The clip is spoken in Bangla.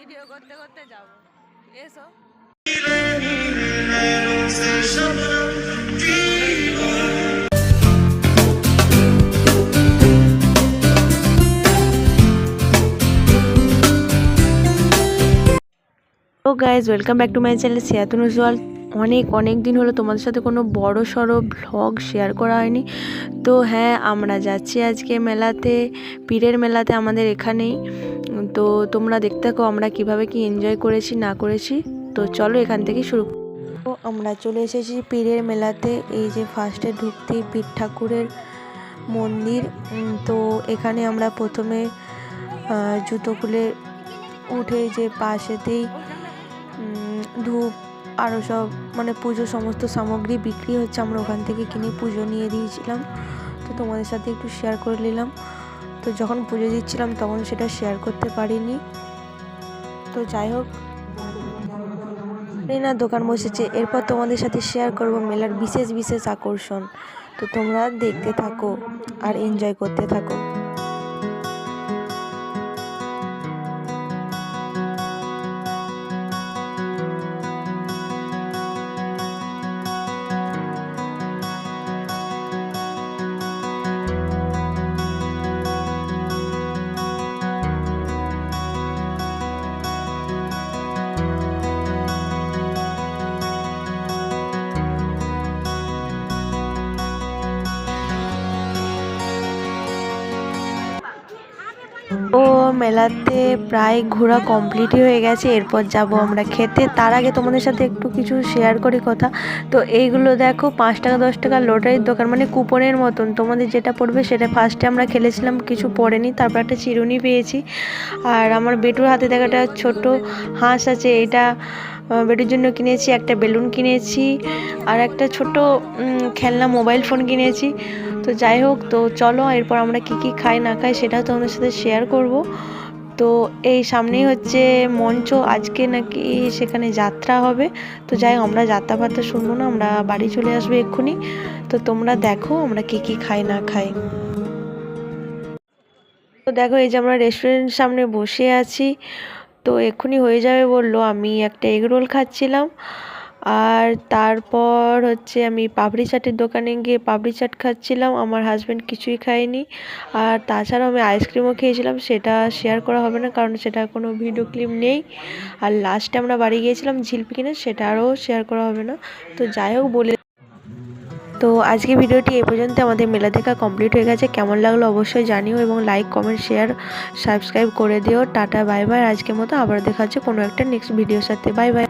ভিডিও করতে করতে যাব। এসো। তো guys welcome back to my channel Siyatun Ujjwal. অনেক দিন হলো তোমাদের সাথে কোনো বড় সড়ো ভ্লগ শেয়ার করা হয়নি। তো হ্যাঁ, আমরা যাচ্ছি আজকে মেলাতে, পীরের মেলাতে আমাদের এখানেই। তো তোমরা দেখতে থাকো আমরা কিভাবে কি এনজয় করেছি না করেছি। তো চলো এখান থেকে শুরু। তো আমরা চলে এসেছি পীরের মেলাতে। এই যে ফার্স্টে ঢুকতেই পীর ঠাকুরের মন্দির। তো এখানে আমরা প্রথমে জুতো খুলে উঠে যে পাশেতেই ধূপ আরও সব মানে পুজো সমস্ত সামগ্রী বিক্রি হচ্ছে, আমরা ওখান থেকে কিনে পুজো নিয়ে দিয়েছিলাম। তো তোমাদের সাথে একটু শেয়ার করে নিলাম। তো যখন পুজো দিচ্ছিলাম তখন সেটা শেয়ার করতে পারিনি। তো যাই হোক, না দোকান বসেছে, এরপর তোমাদের সাথে শেয়ার করব মেলার বিশেষ আকর্ষণ। তো তোমরা দেখতে থাকো আর এনজয় করতে থাকো। ও মেলাতে প্রায় ঘোরা কমপ্লিটই হয়ে গেছে, এরপর যাব আমরা খেতে। তার আগে তোমাদের সাথে একটু কিছু শেয়ার করি কথা। তো এইগুলো দেখো 5 টাকা 10 টাকা লটারির দোকান, মানে কুপনের মতন, তোমাদের যেটা পড়বে সেটা। ফার্স্টে আমরা খেলেছিলাম, কিছু পড়েনি, তারপর একটা চিরুনি পেয়েছি। আর আমার বেটুর হাতে দেখা একটা ছোট হাঁস আছে, এটা বেটুর জন্য কিনেছি। একটা বেলুন কিনেছি আর একটা ছোট খেলনা মোবাইল ফোন কিনেছি। তো যাই হোক, তো চলো এরপর আমরা কি খাই না খাই সেটাও তোমাদের সাথে শেয়ার করব। তো এই সামনেই হচ্ছে মঞ্চ, আজকে নাকি সেখানে যাত্রা হবে। তো যাই হোক, আমরা যাত্রা ফাত্রা শুনবো না, আমরা বাড়ি চলে আসবো এক্ষুনি। তো তোমরা দেখো আমরা কি খাই না খাই। তো দেখো, এই যে আমরা রেস্টুরেন্টের সামনে বসে আছি। তো এক্ষুনি হয়ে যাবে বললো। আমি একটা এগ রোল খাচ্ছিলাম, আর তারপর হচ্ছে আমি পাপড়ি চাটের দোকানে গিয়ে পাপড়ি চাট খাচ্ছিলাম। আমার হাজব্যান্ড কিছুই খায়নি। আর তাছাড়াও আমি আইসক্রিমও খেয়েছিলাম, সেটা শেয়ার করা হবে না কারণ সেটা কোনো ভিডিও ক্লিপ নেই। আর লাস্টে আমরা বাড়ি গিয়েছিলাম ঝিলপি কিনে, সেটা আরও শেয়ার করা হবে না। তো যাই হোক বলে, তো আজকে ভিডিওটি এই পর্যন্ত। আমাদের মেলা দেখা কমপ্লিট হয়ে গেছে। কেমন লাগলো অবশ্যই জানিও, এবং লাইক কমেন্ট শেয়ার সাবস্ক্রাইব করে দিও। Tata bye bye. আজকের মতো আবার দেখা হচ্ছে কোনো একটা নেক্সট ভিডিওর সাথে। Bye bye.